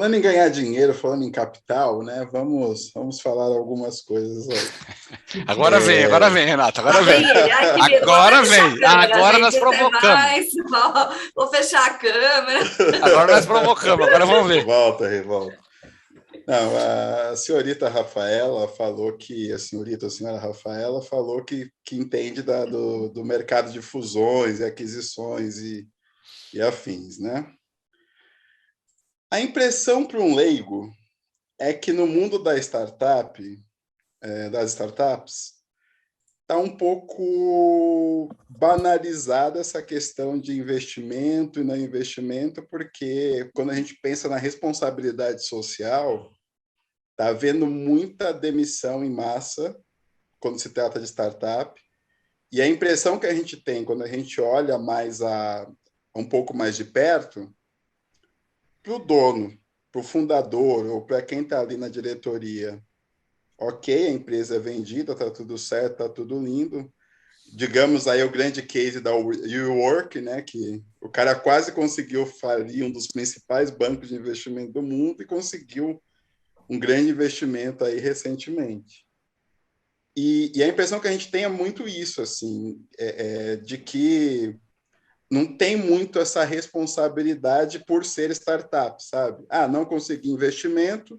Falando em ganhar dinheiro, falando em capital, né? Vamos falar algumas coisas aí. Agora vem, Renato, agora vem. Vem ele. Ai, que medo. Agora vem. Agora nós provocamos. Vou fechar a câmera. Agora nós provocamos, agora vamos ver. Revolta. Não, a senhorita Rafaela falou que, a senhora Rafaela falou que entende do mercado de fusões e aquisições e afins, né? A impressão para um leigo é que no mundo das startups, está um pouco banalizada essa questão de investimento e não investimento, porque quando a gente pensa na responsabilidade social, está havendo muita demissão em massa quando se trata de startup, e a impressão que a gente tem quando a gente olha um pouco mais de perto, para o dono, para o fundador ou para quem está ali na diretoria, ok, a empresa é vendida, está tudo certo, está tudo lindo. Digamos aí o grande case da WeWork, né, que o cara quase conseguiu falir um dos principais bancos de investimento do mundo e conseguiu um grande investimento aí recentemente. E a impressão que a gente tem é muito isso, assim, de que não tem muito essa responsabilidade por ser startup, sabe? Não consegui investimento,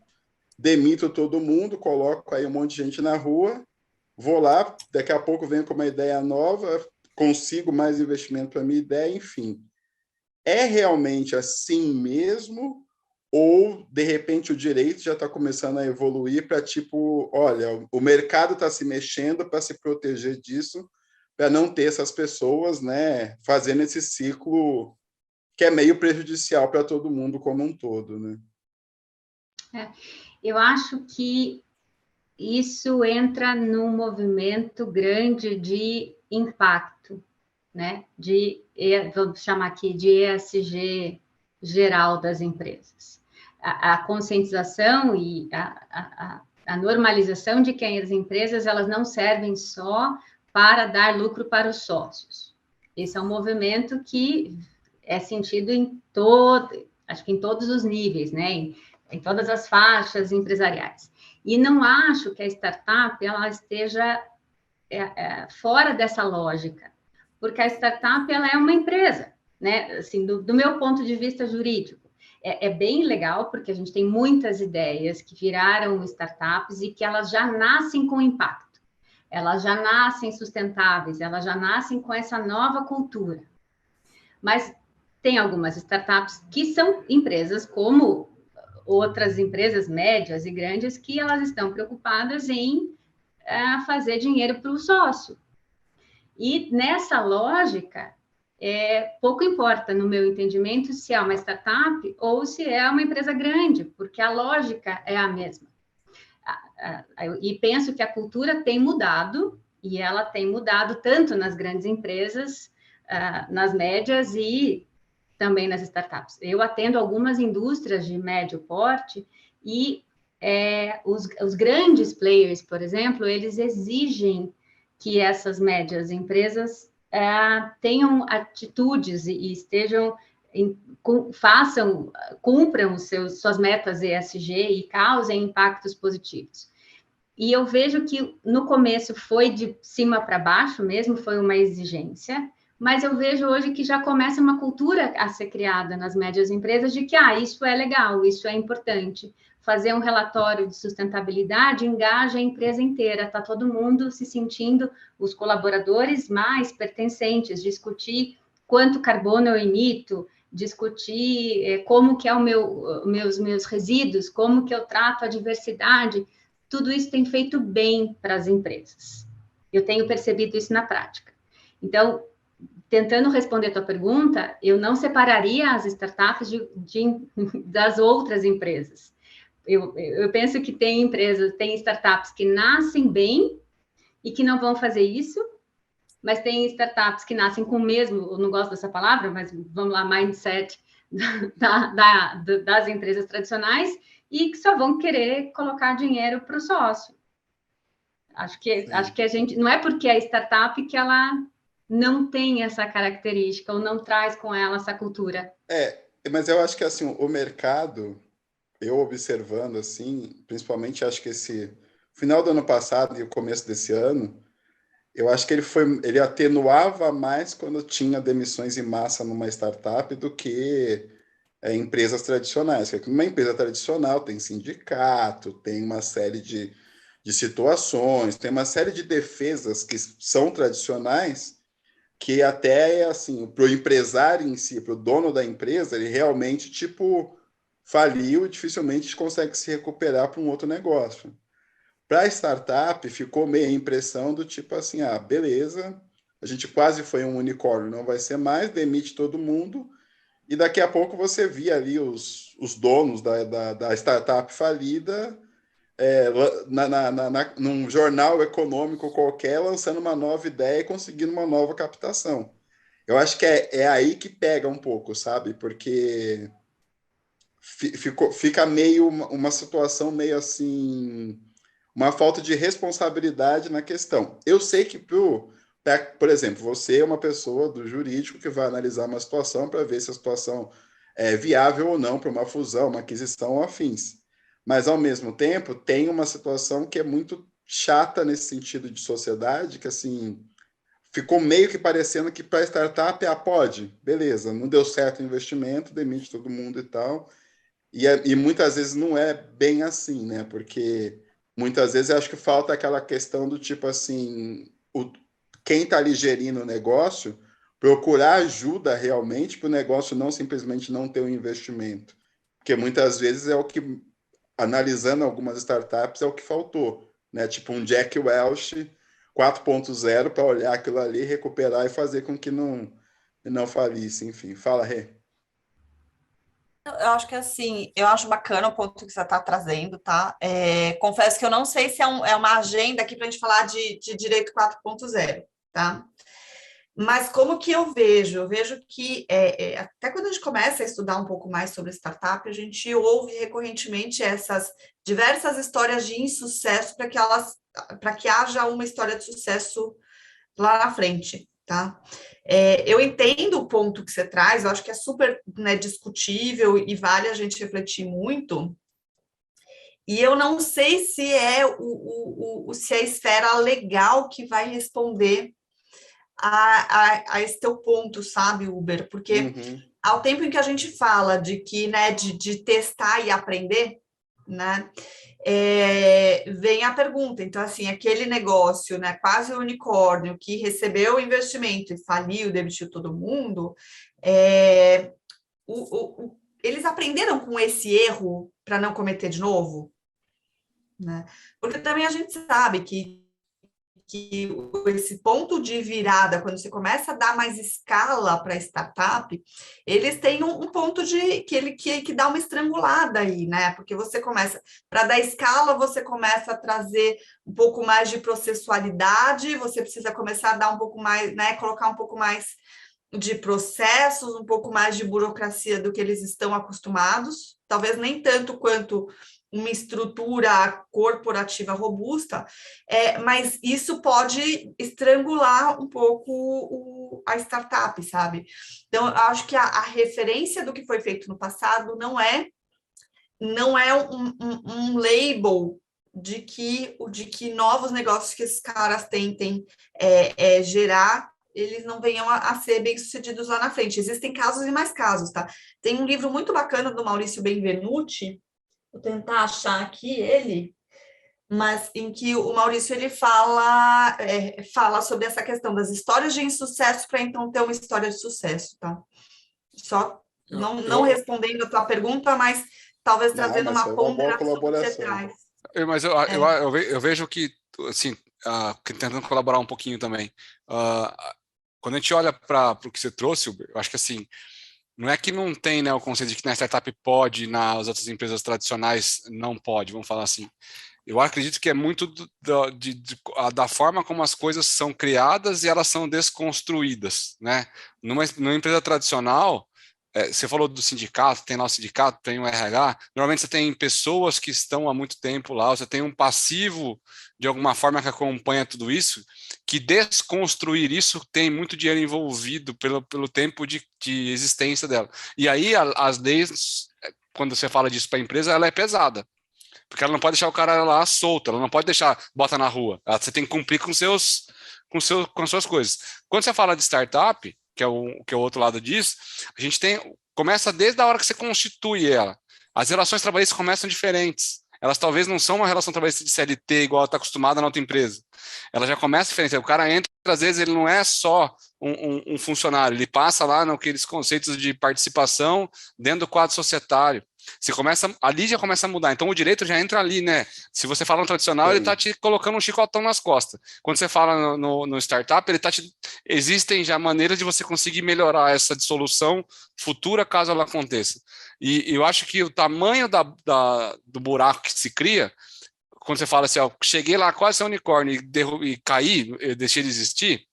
demito todo mundo, coloco aí um monte de gente na rua, vou lá, daqui a pouco venho com uma ideia nova, consigo mais investimento para a minha ideia, enfim. É realmente assim mesmo? Ou, de repente, o direito já está começando a evoluir para, tipo, olha, o mercado está se mexendo para se proteger disso, para não ter essas pessoas, né, fazendo esse ciclo que é meio prejudicial para todo mundo como um todo, né? Eu acho que isso entra num movimento grande de impacto, né? Vamos chamar aqui de ESG geral das empresas. A conscientização e a normalização de que as empresas elas não servem só para dar lucro para os sócios. Esse é um movimento que é sentido acho que em todos os níveis, né? Em todas as faixas empresariais. E não acho que a startup ela esteja fora dessa lógica, porque a startup ela é uma empresa, né? Assim, do meu ponto de vista jurídico, é bem legal, porque a gente tem muitas ideias que viraram startups e que elas já nascem com impacto, elas já nascem sustentáveis, elas já nascem com essa nova cultura. Mas tem algumas startups que são empresas como outras empresas médias e grandes que elas estão preocupadas em fazer dinheiro para o sócio. E nessa lógica, pouco importa, no meu entendimento, se é uma startup ou se é uma empresa grande, porque a lógica é a mesma. E penso que a cultura tem mudado, e ela tem mudado tanto nas grandes empresas, nas médias e também nas startups. Eu atendo algumas indústrias de médio porte e os grandes players, por exemplo, eles exigem que essas médias empresas tenham atitudes e estejam cumpram suas metas ESG e causem impactos positivos. E eu vejo que no começo foi de cima para baixo mesmo, foi uma exigência, mas eu vejo hoje que já começa uma cultura a ser criada nas médias empresas de que, isso é legal, isso é importante. Fazer um relatório de sustentabilidade engaja a empresa inteira, está todo mundo se sentindo, os colaboradores mais pertencentes, discutir quanto carbono eu emito, discutir como que é meus resíduos, como que eu trato a diversidade, tudo isso tem feito bem para as empresas. Eu tenho percebido isso na prática. Então, tentando responder a tua pergunta, eu não separaria as startups das outras empresas. Eu penso que tem startups que nascem bem e que não vão fazer isso, mas tem startups que nascem com o mesmo, eu não gosto dessa palavra, mas vamos lá, mindset das empresas tradicionais e que só vão querer colocar dinheiro para o sócio. Acho que a gente, não é porque é startup que ela não tem essa característica ou não traz com ela essa cultura. Mas eu acho que assim, o mercado, eu observando, assim, principalmente acho que esse final do ano passado e o começo desse ano, eu acho que ele atenuava mais quando tinha demissões em massa numa startup do que empresas tradicionais. Porque numa empresa tradicional tem sindicato, tem uma série de situações, tem uma série de defesas que são tradicionais que até, assim, para o empresário em si, para o dono da empresa, ele realmente, tipo, faliu e dificilmente consegue se recuperar para um outro negócio. Para a startup, ficou meio a impressão do tipo assim, beleza, a gente quase foi um unicórnio, não vai ser mais, demite todo mundo, e daqui a pouco você via ali os donos da startup falida num jornal econômico qualquer, lançando uma nova ideia e conseguindo uma nova captação. Eu acho que é aí que pega um pouco, sabe? Porque fica meio uma situação meio assim, uma falta de responsabilidade na questão. Eu sei que, por exemplo, você é uma pessoa do jurídico que vai analisar uma situação para ver se a situação é viável ou não para uma fusão, uma aquisição ou afins. Mas, ao mesmo tempo, tem uma situação que é muito chata nesse sentido de sociedade, que, assim, ficou meio que parecendo que para startup, pode, beleza, não deu certo o investimento, demite todo mundo e tal, e muitas vezes não é bem assim, né? Porque muitas vezes eu acho que falta aquela questão do tipo assim, quem está ali gerindo o negócio procurar ajuda realmente para o negócio não simplesmente não ter um investimento. Porque muitas vezes é o que, analisando algumas startups, é o que faltou, né? Tipo um Jack Welch 4.0 para olhar aquilo ali, recuperar e fazer com que não falisse. Enfim, fala, Rê. Eu acho que assim, eu acho bacana o ponto que você está trazendo, tá? Confesso que eu não sei se é uma agenda aqui para a gente falar de direito 4.0, tá? Mas como que eu vejo? Eu vejo que até quando a gente começa a estudar um pouco mais sobre startup, a gente ouve recorrentemente essas diversas histórias de insucesso para que haja uma história de sucesso lá na frente, tá? Eu entendo o ponto que você traz, eu acho que é super, né, discutível e vale a gente refletir muito. E eu não sei se é se é a esfera legal que vai responder a esse teu ponto, sabe, Uber? Porque ao tempo em que a gente fala de que, né, de testar e aprender, né, vem a pergunta. Então, assim, aquele negócio, né, quase unicórnio, que recebeu o investimento e faliu, demitiu todo mundo, eles aprenderam com esse erro para não cometer de novo? Né? Porque também a gente sabe que esse ponto de virada, quando você começa a dar mais escala para a startup, eles têm um ponto que dá uma estrangulada aí, né? Porque você começa, para dar escala, você começa a trazer um pouco mais de processualidade, você precisa começar a dar um pouco mais, né? Colocar um pouco mais de processos, um pouco mais de burocracia do que eles estão acostumados, talvez nem tanto quanto uma estrutura corporativa robusta, mas isso pode estrangular um pouco a startup, sabe? Então, eu acho que a referência do que foi feito no passado não é um label de que novos negócios que esses caras tentem gerar, eles não venham a ser bem-sucedidos lá na frente. Existem casos e mais casos, tá? Tem um livro muito bacana do Maurício Benvenuti, vou tentar achar aqui ele, mas em que o Maurício ele fala sobre essa questão das histórias de insucesso para então ter uma história de sucesso, tá? Só não respondendo a tua pergunta, mas talvez trazendo uma ponderação que você traz. Mas eu vejo que, assim, tentando colaborar um pouquinho também, quando a gente olha para o que você trouxe, eu acho que assim, não é que não tem, né, o conceito de que na startup pode, nas outras empresas tradicionais não pode, vamos falar assim. Eu acredito que é muito da forma como as coisas são criadas e elas são desconstruídas, né? Numa empresa tradicional, você falou do sindicato, tem lá o sindicato, tem o RH, normalmente você tem pessoas que estão há muito tempo lá, você tem um passivo, de alguma forma, que acompanha tudo isso, que desconstruir isso tem muito dinheiro envolvido pelo tempo de existência dela. E aí as leis quando você fala disso para a empresa, ela é pesada. Porque ela não pode deixar o cara lá solto, ela não pode deixar, bota na rua. Você tem que cumprir com as suas coisas. Quando você fala de startup, que é o outro lado disso, a gente começa desde a hora que você constitui ela. As relações trabalhistas começam diferentes. Elas talvez não são uma relação trabalhista de CLT igual está acostumada na outra empresa. Ela já começa diferente. O cara entra, às vezes, ele não é só um funcionário, ele passa lá naqueles conceitos de participação dentro do quadro societário. Ali já começa a mudar. Então, o direito já entra ali, né? Se você fala no tradicional, ele está te colocando um chicotão nas costas. Quando você fala no startup, existem já maneiras de você conseguir melhorar essa dissolução futura, caso ela aconteça. E eu acho que o tamanho do buraco que se cria, quando você fala assim, ó, cheguei lá quase a ser unicórnio e caí, eu deixei de existir,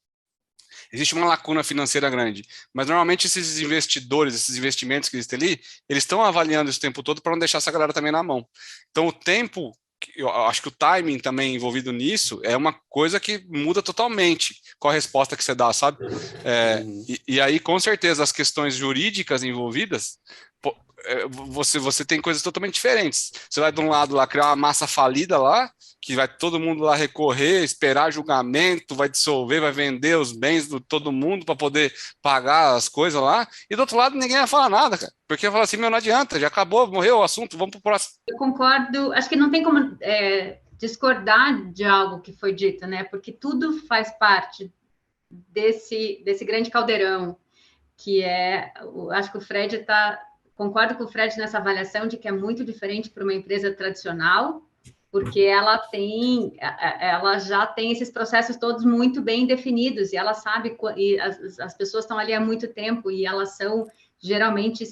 existe uma lacuna financeira grande. Mas, normalmente, esses investidores, esses investimentos que existem ali, eles estão avaliando isso o tempo todo para não deixar essa galera também na mão. Então, o tempo, eu acho que o timing também envolvido nisso é uma coisa que muda totalmente qual a resposta que você dá, sabe? E aí, com certeza, as questões jurídicas envolvidas, você tem coisas totalmente diferentes. Você vai, de um lado, lá criar uma massa falida lá, que vai todo mundo lá recorrer, esperar julgamento, vai dissolver, vai vender os bens de todo mundo para poder pagar as coisas lá, e do outro lado ninguém vai falar nada, cara, porque fala assim, não adianta, já acabou, morreu o assunto, vamos para o próximo. Eu concordo, acho que não tem como discordar de algo que foi dito, né, porque tudo faz parte desse grande caldeirão, que acho que o Fred concordo com o Fred nessa avaliação de que é muito diferente para uma empresa tradicional, porque ela já tem esses processos todos muito bem definidos, e ela sabe, e as pessoas estão ali há muito tempo, e elas são geralmente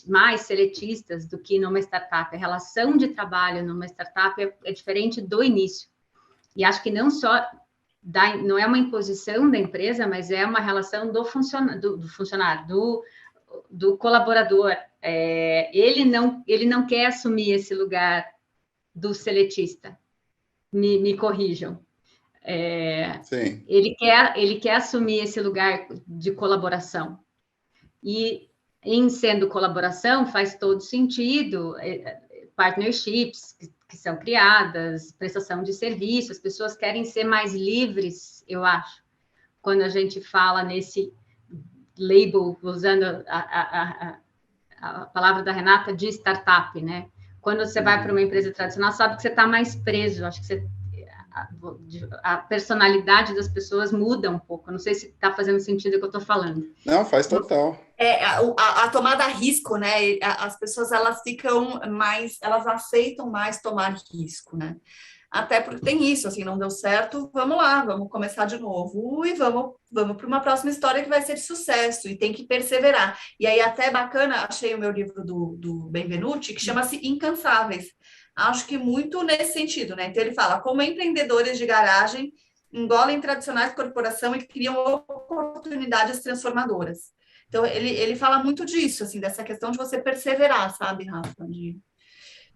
mais seletistas do que numa startup. A relação de trabalho numa startup é diferente do início. E acho que não só não é uma imposição da empresa, mas é uma relação do funcionário, do colaborador. Ele não quer assumir esse lugar do seletista, me corrijam. Sim. Ele quer assumir esse lugar de colaboração. E, em sendo colaboração, faz todo sentido, partnerships que são criadas, prestação de serviço, as pessoas querem ser mais livres, eu acho, quando a gente fala nesse label, usando a palavra da Renata, de startup, né? Quando você vai para uma empresa tradicional, sabe que você está mais preso. Acho que a personalidade das pessoas muda um pouco. Não sei se está fazendo sentido o que eu estou falando. Não, faz total. A tomada a risco, né? As pessoas, elas ficam mais, elas aceitam mais tomar risco, né? Até porque tem isso, assim, não deu certo, vamos lá, vamos começar de novo e vamos para uma próxima história que vai ser de sucesso, e tem que perseverar. E aí, até bacana, achei o meu livro do Benvenuti, que chama-se Incansáveis. Acho que muito nesse sentido, né? Então, ele fala como empreendedores de garagem engolem tradicionais corporação e criam oportunidades transformadoras. Então, ele fala muito disso, assim, dessa questão de você perseverar, sabe, Rafa?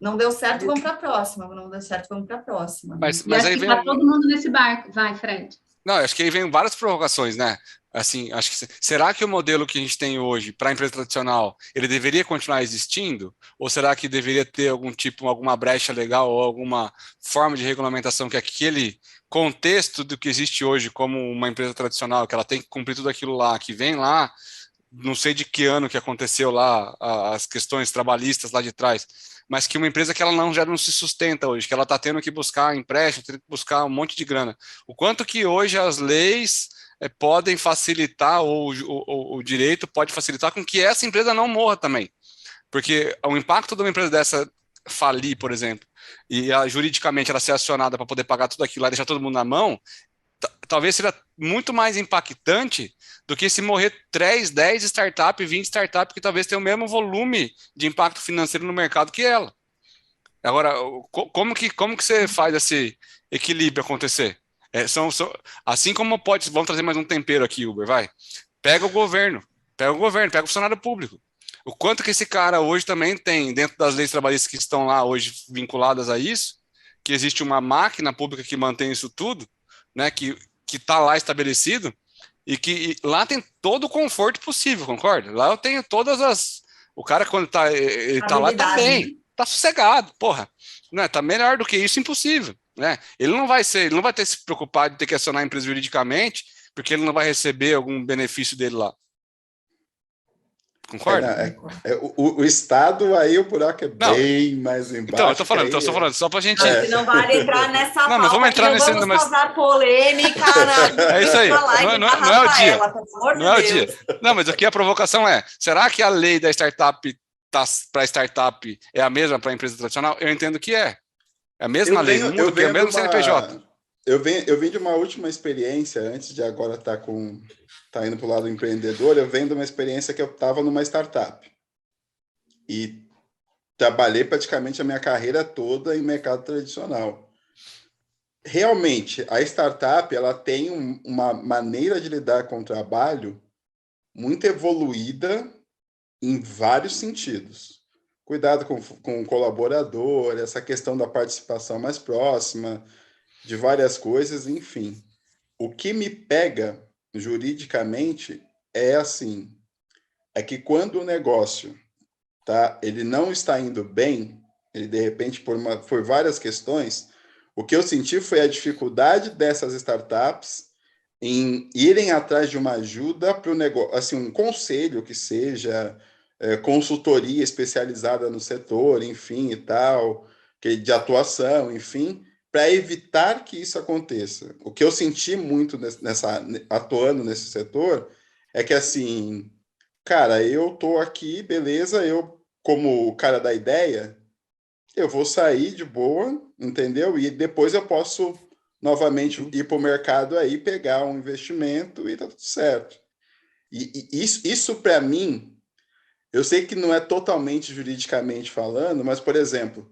Não deu certo, vamos para a próxima. Não deu certo, vamos para a próxima. Mas acho aí que vem tá todo mundo nesse barco. Vai, Fred. Não, acho que aí vem várias provocações, né? Assim, acho que será que o modelo que a gente tem hoje para a empresa tradicional, ele deveria continuar existindo? Ou será que deveria ter alguma brecha legal ou alguma forma de regulamentação que aquele contexto do que existe hoje como uma empresa tradicional, que ela tem que cumprir tudo aquilo lá, que vem lá, não sei de que ano que aconteceu lá, as questões trabalhistas lá de trás, mas que uma empresa que ela já não se sustenta hoje, que ela está tendo que buscar empréstimo, tendo que buscar um monte de grana. O quanto que hoje as leis podem facilitar, ou o direito pode facilitar com que essa empresa não morra também. Porque o impacto de uma empresa dessa falir, por exemplo, e juridicamente ela ser acionada para poder pagar tudo aquilo lá e deixar todo mundo na mão, talvez seja muito mais impactante do que se morrer 3, 10 startups, 20 startups que talvez tenham o mesmo volume de impacto financeiro no mercado que ela. Agora, como que você faz esse equilíbrio acontecer? Assim como vamos trazer mais um tempero aqui, Uber, vai. Pega o governo, pega o funcionário público. O quanto que esse cara hoje também tem, dentro das leis trabalhistas que estão lá hoje vinculadas a isso, que existe uma máquina pública que mantém isso tudo, né, que está lá estabelecido, e que lá tem todo o conforto possível, concorda? Lá eu tenho todas O cara, quando ele tá lá, tá bem, Habilidade, né? tá sossegado, porra. Né? Tá melhor do que isso, impossível. Né? Ele não vai ter que se preocupar de ter que acionar a empresa juridicamente, porque ele não vai receber algum benefício dele lá. Concorda? O Estado, aí o buraco é Não. bem mais Então, eu embaixo. tô falando, só pra gente. Acho que não vale entrar nessa Não vamos pauta entrar aqui, não nesse. vamos Mas... causar polêmica É isso aí. na live Não da é o dia. Rafaela, pelo amor Não é de o dia. Deus. Não, mas aqui a provocação é: será que a lei da startup para startup é a mesma para a empresa tradicional? Eu entendo que é. É a mesma lei no mundo, que é o mesmo CNPJ. Eu venho de uma última experiência, antes de agora estar indo para o lado empreendedor, eu venho de uma experiência que eu estava numa startup. E trabalhei praticamente a minha carreira toda em mercado tradicional. Realmente, a startup ela tem uma maneira de lidar com o trabalho muito evoluída em vários sentidos. Cuidado com o colaborador, essa questão da participação mais próxima, de várias coisas, enfim. O que me pega juridicamente é assim, é que quando o negócio ele não está indo bem, ele de repente por várias questões, o que eu senti foi a dificuldade dessas startups em irem atrás de uma ajuda para o negócio, assim, um conselho que seja consultoria especializada no setor, enfim, e tal, de atuação, enfim, para evitar que isso aconteça. O que eu senti muito atuando nesse setor é que, assim, cara, eu tô aqui, beleza, eu, como o cara da ideia, eu vou sair de boa, entendeu? E depois eu posso novamente ir para o mercado aí, pegar um investimento e tá tudo certo. E isso para mim, eu sei que não é totalmente juridicamente falando, mas, por exemplo,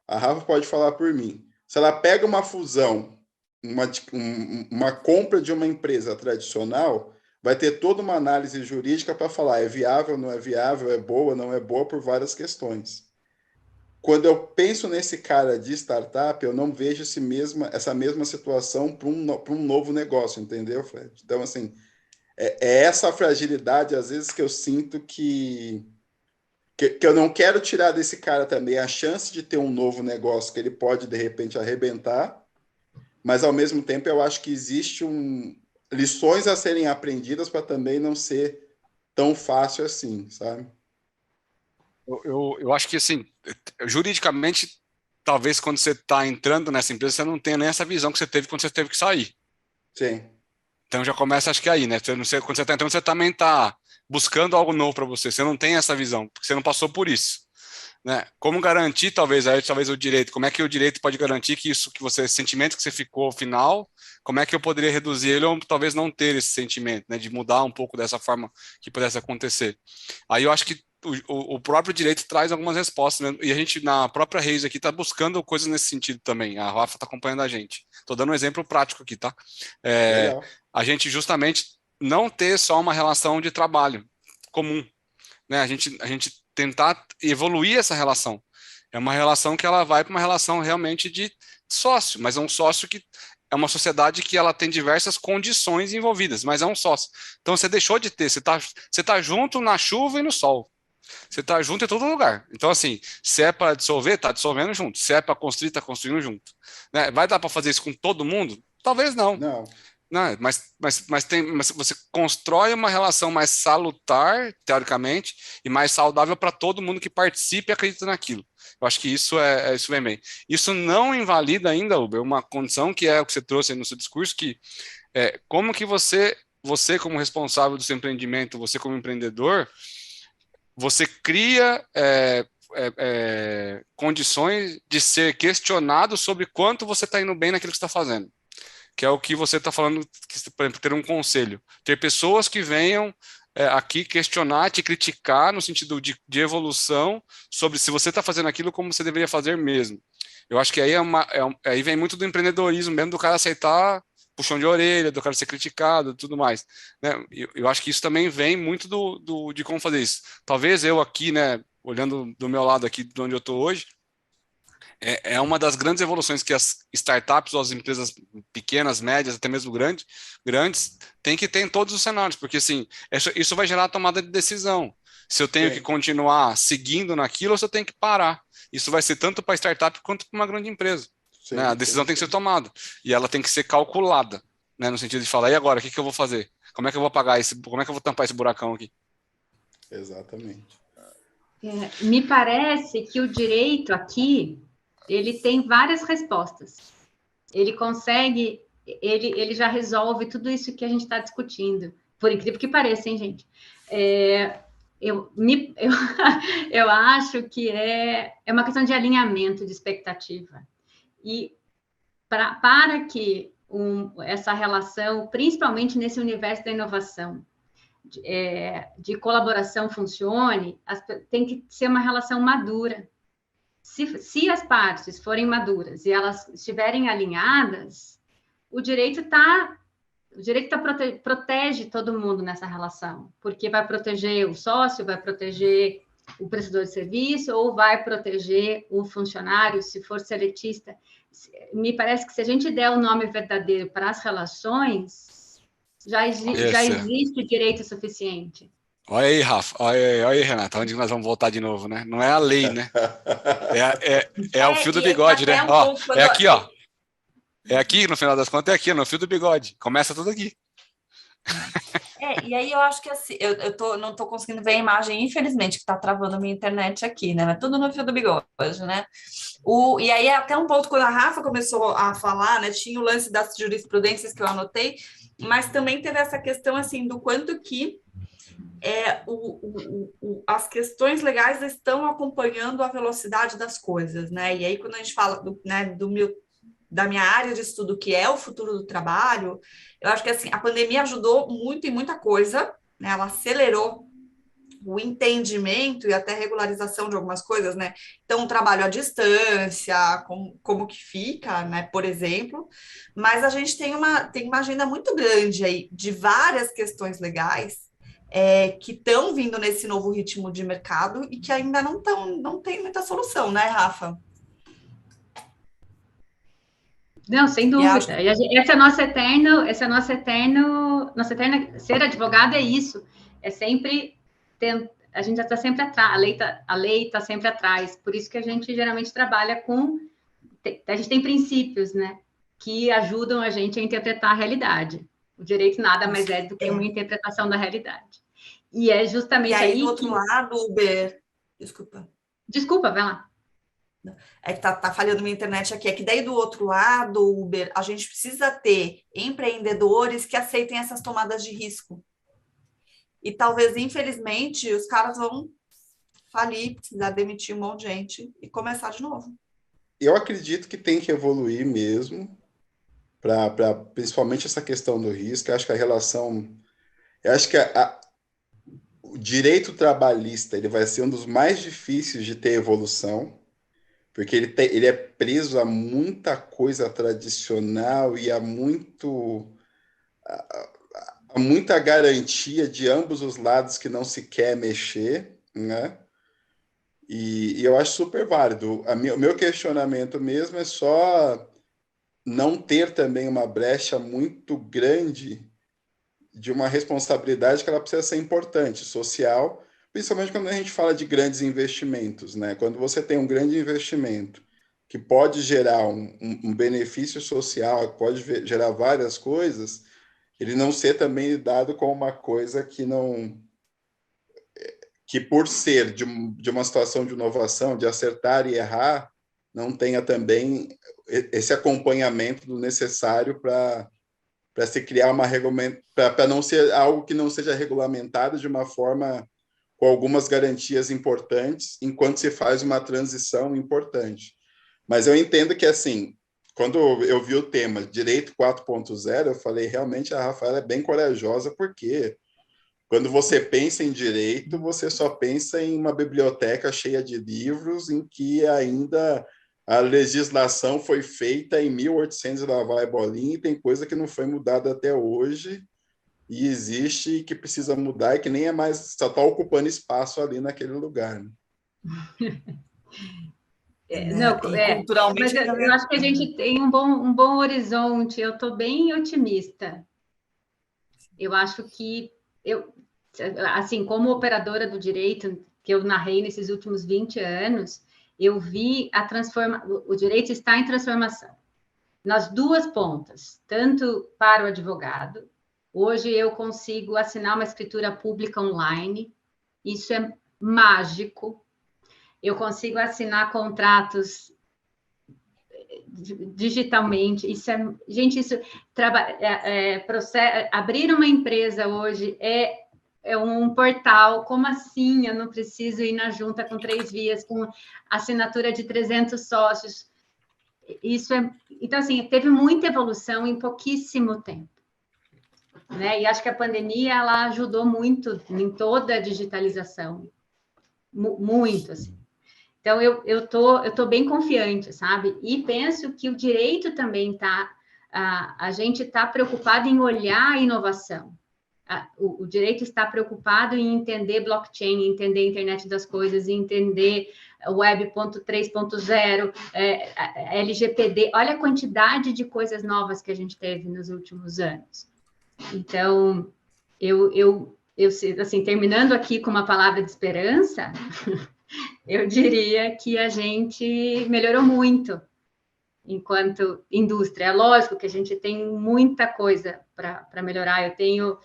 a Rafa pode falar por mim. Se ela pega uma fusão, uma compra de uma empresa tradicional, vai ter toda uma análise jurídica para falar é viável, não é viável, é boa, não é boa, por várias questões. Quando eu penso nesse cara de startup, eu não vejo essa mesma situação para um novo negócio, entendeu, Fred? Então, assim, é essa fragilidade, às vezes, que eu sinto que eu não quero tirar desse cara também a chance de ter um novo negócio que ele pode, de repente, arrebentar, mas, ao mesmo tempo, eu acho que existe lições a serem aprendidas para também não ser tão fácil assim, sabe? Eu acho que, assim, juridicamente, talvez quando você está entrando nessa empresa, você não tenha nem essa visão que você teve quando você teve que sair. Sim. Então já começa, acho que aí, né? Quando você está entrando, você também está buscando algo novo para você. Você não tem essa visão, porque você não passou por isso. Né? Como garantir, talvez o direito, como é que o direito pode garantir que isso, que você, esse sentimento que você ficou ao final, como é que eu poderia reduzir ele ou talvez não ter esse sentimento, né? De mudar um pouco dessa forma que pudesse acontecer. Aí eu acho que o próprio direito traz algumas respostas, né? E a gente, na própria Reis aqui, está buscando coisas nesse sentido também. A Rafa está acompanhando a gente. Estou dando um exemplo prático aqui, tá? Legal. A gente justamente não ter só uma relação de trabalho comum, né? A gente tentar evoluir essa relação. É uma relação que ela vai para uma relação realmente de sócio, mas é um sócio que é uma sociedade que ela tem diversas condições envolvidas, mas é um sócio. Então você deixou de ter, você tá junto na chuva e no sol. Você tá junto em todo lugar. Então, assim, se é para dissolver, tá dissolvendo junto. Se é para construir, tá construindo junto. Né? Vai dar para fazer isso com todo mundo? Talvez não. Não. Não, mas você constrói uma relação mais salutar, teoricamente, e mais saudável para todo mundo que participe e acredita naquilo. Eu acho que isso vem bem. Isso não invalida ainda, Uber, uma condição que é o que você trouxe aí no seu discurso, que como que você como responsável do seu empreendimento, você como empreendedor, você cria condições de ser questionado sobre quanto você está indo bem naquilo que você está fazendo. Que é o que você está falando, por exemplo, ter um conselho. Ter pessoas que venham aqui questionar, te criticar no sentido de evolução sobre se você está fazendo aquilo como você deveria fazer mesmo. Eu acho que aí, aí vem muito do empreendedorismo mesmo, do cara aceitar puxão de orelha, do cara ser criticado e tudo mais. Né? Eu acho que isso também vem muito de como fazer isso. Talvez eu aqui, né, olhando do meu lado aqui, de onde eu estou hoje, é uma das grandes evoluções que as startups ou as empresas pequenas, médias, até mesmo grandes, têm que ter em todos os cenários, porque assim, isso vai gerar a tomada de decisão. Se eu tenho que continuar seguindo naquilo ou se eu tenho que parar. Isso vai ser tanto para a startup quanto para uma grande empresa. Né? A decisão tem que ser tomada e ela tem que ser calculada, né? No sentido de falar, e agora, o que eu vou fazer? Como é que eu vou pagar como é que eu vou tampar esse buracão aqui? Exatamente. Me parece que o direito aqui, ele tem várias respostas. Ele consegue, ele já resolve tudo isso que a gente está discutindo. Por incrível que pareça, hein, gente? Eu acho que é uma questão de alinhamento de expectativa. E para que essa relação, principalmente nesse universo da inovação, de colaboração funcione, tem que ser uma relação madura. Se as partes forem maduras e elas estiverem alinhadas, o direito protege todo mundo nessa relação, porque vai proteger o sócio, vai proteger o prestador de serviço, ou vai proteger o funcionário, se for seletista. Me parece que se a gente der o nome verdadeiro para as relações, já existe direito suficiente. Olha aí, Rafa. Olha aí, Renata. Onde nós vamos voltar de novo, né? Não é a lei, né? É o fio do bigode, né? É aqui, ó. É aqui, no final das contas, é aqui, no fio do bigode. Começa tudo aqui. E aí eu acho que assim, não tô conseguindo ver a imagem, infelizmente, que está travando a minha internet aqui, né? Mas tudo no fio do bigode, né? E aí, até um ponto, quando a Rafa começou a falar, né? Tinha o lance das jurisprudências que eu anotei, mas também teve essa questão, assim, do quanto que as questões legais estão acompanhando a velocidade das coisas, né? E aí, quando a gente fala da minha área de estudo, que é o futuro do trabalho, eu acho que assim, a pandemia ajudou muito em muita coisa, né? Ela acelerou o entendimento e até regularização de algumas coisas, né? Então, o trabalho à distância, como que fica, né? Por exemplo, mas a gente tem uma agenda muito grande aí de várias questões legais que estão vindo nesse novo ritmo de mercado e que ainda não tem muita solução, né, Rafa? Não, sem dúvida. Esse é nossa eterna ser advogado é isso. É sempre a gente já está sempre atrás, a lei está sempre atrás. Por isso que a gente geralmente trabalha a gente tem princípios, né, que ajudam a gente a interpretar a realidade. O direito nada mais é do que uma interpretação da realidade. E é justamente aí do outro lado, Uber, Desculpa, vai lá. É que tá falhando minha internet aqui. É que daí do outro lado, Uber, a gente precisa ter empreendedores que aceitem essas tomadas de risco. E talvez, infelizmente, os caras vão falir, precisar demitir um monte de gente e começar de novo. Eu acredito que tem que evoluir mesmo, para principalmente essa questão do risco. Eu acho que a relação. Eu acho que o direito trabalhista ele vai ser um dos mais difíceis de ter evolução, porque ele é preso a muita coisa tradicional e a muita garantia de ambos os lados que não se quer mexer, né? E eu acho super válido. O meu questionamento mesmo é só não ter também uma brecha muito grande de uma responsabilidade que ela precisa ser importante, social, principalmente quando a gente fala de grandes investimentos, né? Quando você tem um grande investimento que pode gerar um benefício social, pode gerar várias coisas, ele não ser também dado como uma coisa que por ser de uma situação de inovação, de acertar e errar, não tenha também esse acompanhamento do necessário para se criar para não ser algo que não seja regulamentado de uma forma com algumas garantias importantes, enquanto se faz uma transição importante. Mas eu entendo que, assim, quando eu vi o tema Direito 4.0, eu falei, realmente, a Rafaela é bem corajosa, porque quando você pensa em direito, você só pensa em uma biblioteca cheia de livros em que ainda a legislação foi feita em 1800 lá vai bolinha, e tem coisa que não foi mudada até hoje, e existe e que precisa mudar, e que nem é mais, só está ocupando espaço ali naquele lugar. Né? culturalmente... Mas eu acho que a gente tem um bom horizonte, eu estou bem otimista. Eu acho que, assim, como operadora do direito, que eu narrei nesses últimos 20 anos, eu vi o direito está em transformação, nas duas pontas, tanto para o advogado. Hoje eu consigo assinar uma escritura pública online, isso é mágico. Eu consigo assinar contratos digitalmente. Isso é, gente, abrir uma empresa hoje é um portal. Como assim? Eu não preciso ir na junta com 3 vias, com assinatura de 300 sócios. Então, assim, teve muita evolução em pouquíssimo tempo, né? E acho que a pandemia ela ajudou muito em toda a digitalização, muito, assim. Então, eu tô bem confiante, sabe? E penso que o direito também está... A gente está preocupado em olhar a inovação. O direito está preocupado em entender blockchain, entender a internet das coisas, entender Web 3.0, LGPD. Olha a quantidade de coisas novas que a gente teve nos últimos anos. Então, eu assim, terminando aqui com uma palavra de esperança... Eu diria que a gente melhorou muito enquanto indústria. É lógico que a gente tem muita coisa para melhorar. Eu tenho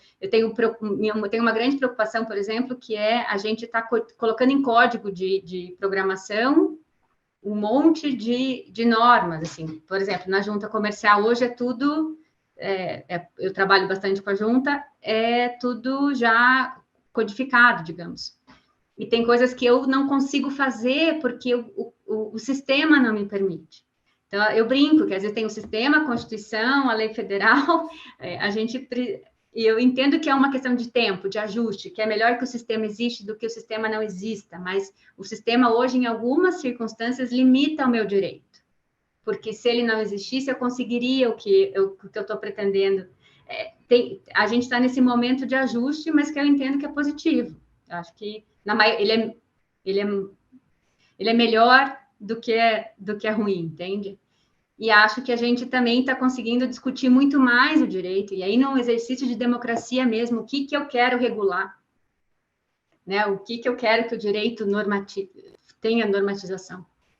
uma grande preocupação, por exemplo, que é a gente está colocando em código de programação um monte de normas. Assim, por exemplo, na junta comercial hoje é tudo... eu trabalho bastante com a junta, é tudo já codificado, digamos. E tem coisas que eu não consigo fazer porque o sistema não me permite. Então, eu brinco que às vezes tem o sistema, a Constituição, a lei federal, e eu entendo que é uma questão de tempo, de ajuste, que é melhor que o sistema exista do que o sistema não exista, mas o sistema hoje, em algumas circunstâncias, limita o meu direito. Porque se ele não existisse, eu conseguiria o que eu estou pretendendo. A gente está nesse momento de ajuste, mas que eu entendo que é positivo. Eu acho que ele é melhor do que é ruim, entende? E acho que a gente também está conseguindo discutir muito mais o direito, e aí num exercício de democracia mesmo, o que eu quero regular, né? O que eu quero que o direito tenha normatização.